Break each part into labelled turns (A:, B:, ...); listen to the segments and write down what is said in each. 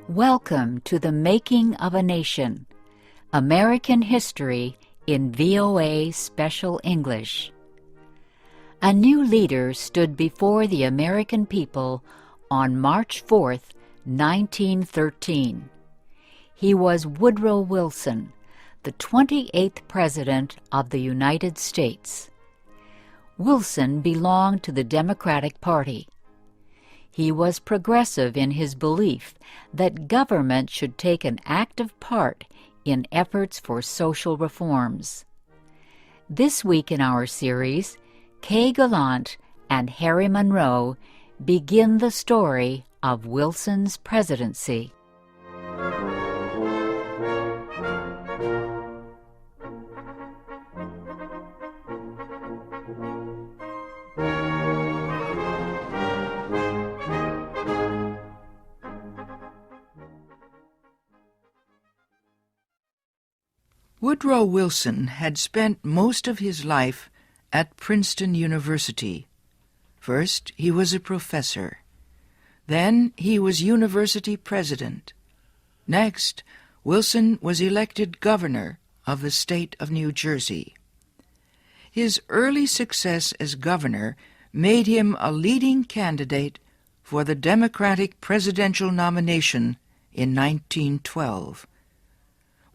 A: Welcome to the Making of a Nation, American History in VOA Special English. A new leader stood before the American people on March 4th, 1913. He was Woodrow Wilson, the 28th President of the United States. Wilson belonged to the Democratic Party. He was progressive in his belief that government should take an active part in efforts for social reforms. This week in our series, Kay Gallant and Harry Monroe begin the story of Wilson's presidency.
B: Woodrow Wilson had spent most of his life at Princeton University. First, he was a professor. Then he was university president. Next, Wilson was elected governor of the state of New Jersey. His early success as governor made him a leading candidate for the Democratic presidential nomination in 1912.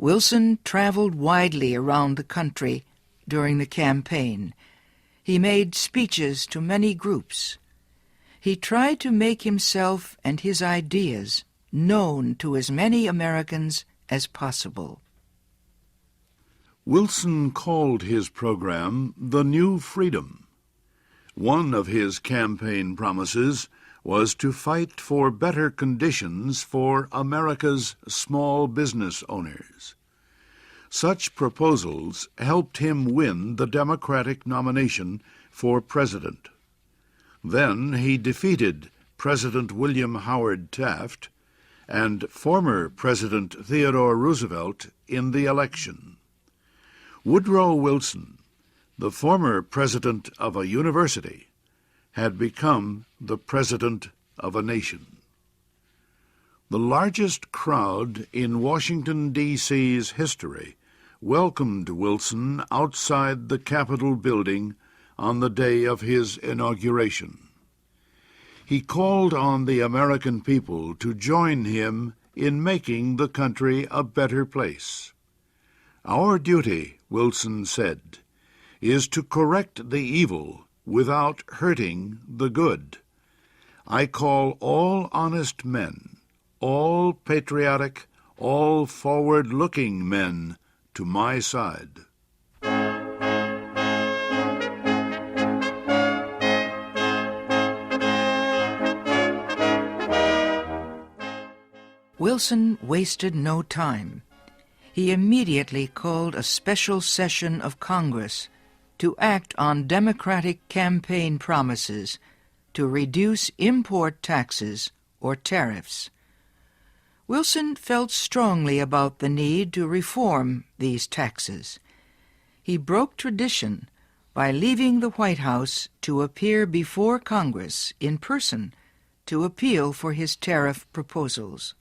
B: Wilson traveled widely around the country during the campaign. He made speeches to many groups. He tried to make himself and his ideas known to as many Americans as possible.
C: Wilson called his program the New Freedom. One of his campaign promises was to fight for better conditions for America's small business owners. Such proposals helped him win the Democratic nomination for president. Then he defeated President William Howard Taft and former President Theodore Roosevelt in the election. Woodrow Wilson, the former president of a university, had become the president of a nation. The largest crowd in Washington, D.C.'s history welcomed Wilson outside the Capitol building on the day of his inauguration. He called on the American people to join him in making the country a better place. "Our duty," Wilson said, "is to correct the evil without hurting the good. I call all honest men, all patriotic, all forward-looking men to my side."
B: Wilson wasted no time. He immediately called a special session of Congress to act on Democratic campaign promises to reduce import taxes or tariffs. Wilson felt strongly about the need to reform these taxes. He broke tradition by leaving the White House to appear before Congress in person to appeal for his tariff proposals.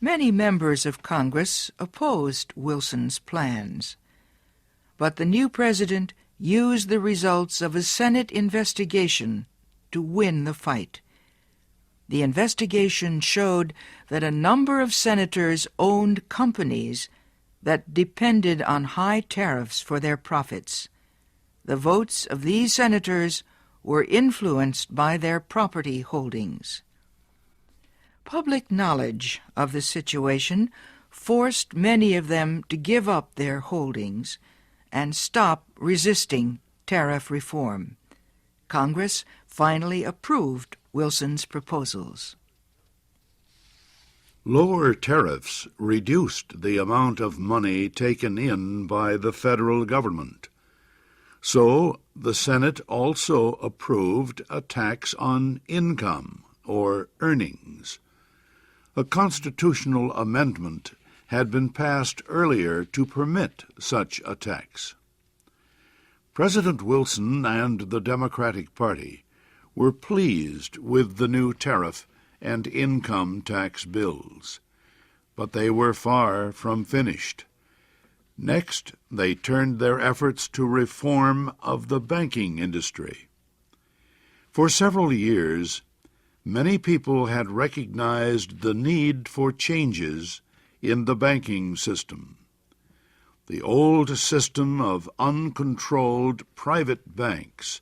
B: Many members of Congress opposed Wilson's plans, but the new president used the results of a Senate investigation to win the fight. The investigation showed that a number of senators owned companies that depended on high tariffs for their profits. The votes of these senators were influenced by their property holdings. Public knowledge of the situation forced many of them to give up their holdings and stop resisting tariff reform. Congress finally approved Wilson's proposals.
C: Lower tariffs reduced the amount of money taken in by the federal government. So the Senate also approved a tax on income or earnings. A constitutional amendment had been passed earlier to permit such a tax. President Wilson and the Democratic Party were pleased with the new tariff and income tax bills. But they were far from finished. Next, they turned their efforts to reform of the banking industry. For several years, many people had recognized the need for changes in the banking system. The old system of uncontrolled private banks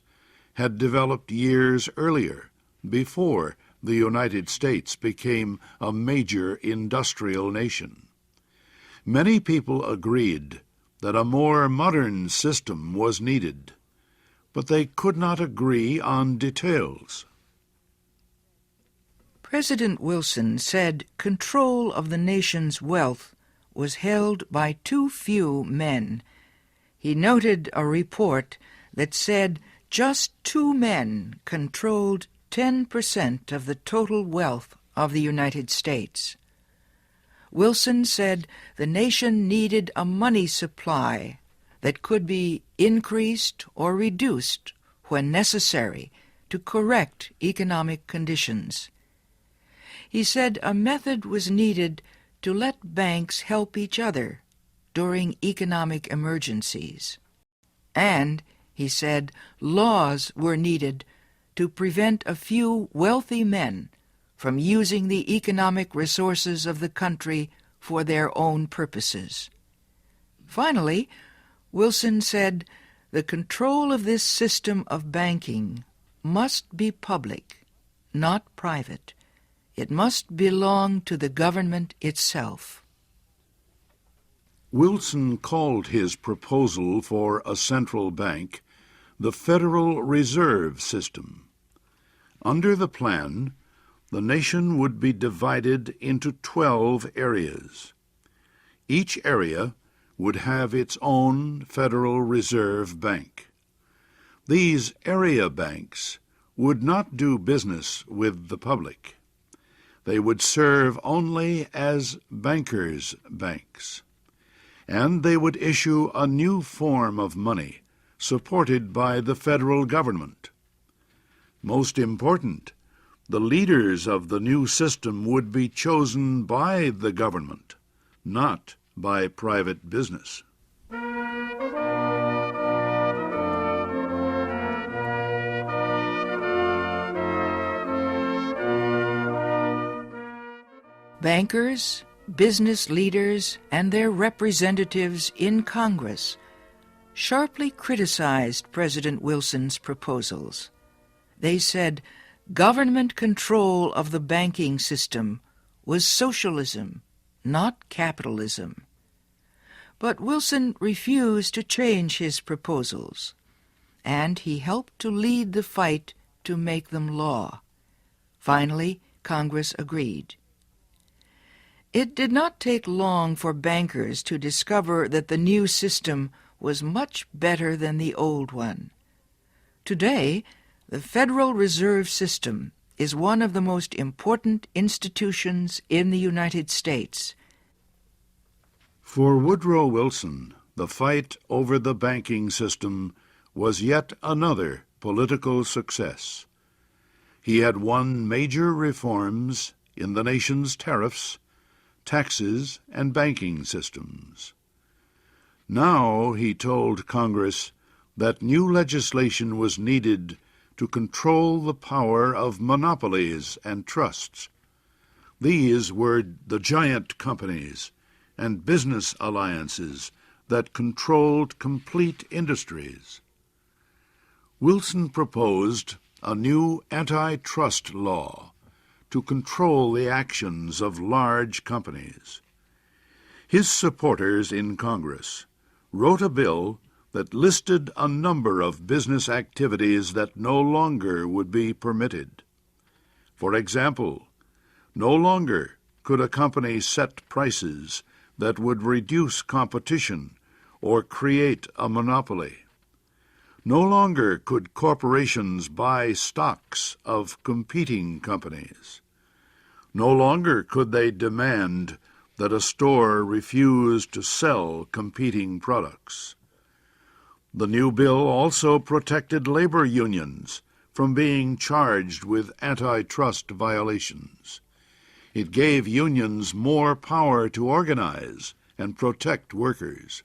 C: had developed years earlier, before the United States became a major industrial nation. Many people agreed that a more modern system was needed, but they could not agree on details.
B: President Wilson said control of the nation's wealth was held by too few men. He noted a report that said just 2 men controlled 10% of the total wealth of the United States. Wilson said the nation needed a money supply that could be increased or reduced when necessary to correct economic conditions. He said a method was needed to let banks help each other during economic emergencies. And, he said, laws were needed to prevent a few wealthy men from using the economic resources of the country for their own purposes. Finally, Wilson said the control of this system of banking must be public, not private. It must belong to the government itself.
C: Wilson called his proposal for a central bank the Federal Reserve System. Under the plan, the nation would be divided into 12 areas. Each area would have its own Federal Reserve Bank. These area banks would not do business with the public. They would serve only as bankers' banks, and they would issue a new form of money supported by the federal government. Most important, the leaders of the new system would be chosen by the government, not by private business.
B: Bankers, business leaders, and their representatives in Congress sharply criticized President Wilson's proposals. They said government control of the banking system was socialism, not capitalism. But Wilson refused to change his proposals, and he helped to lead the fight to make them law. Finally, Congress agreed. It did not take long for bankers to discover that the new system was much better than the old one. Today, the Federal Reserve System is one of the most important institutions in the United States.
C: For Woodrow Wilson, the fight over the banking system was yet another political success. He had won major reforms in the nation's tariffs, taxes, and banking systems. Now he told Congress that new legislation was needed to control the power of monopolies and trusts. These were the giant companies and business alliances that controlled complete industries. Wilson proposed a new antitrust law to control the actions of large companies. His supporters in Congress wrote a bill that listed a number of business activities that no longer would be permitted. For example, no longer could a company set prices that would reduce competition or create a monopoly. No longer could corporations buy stocks of competing companies. No longer could they demand that a store refuse to sell competing products. The new bill also protected labor unions from being charged with antitrust violations. It gave unions more power to organize and protect workers.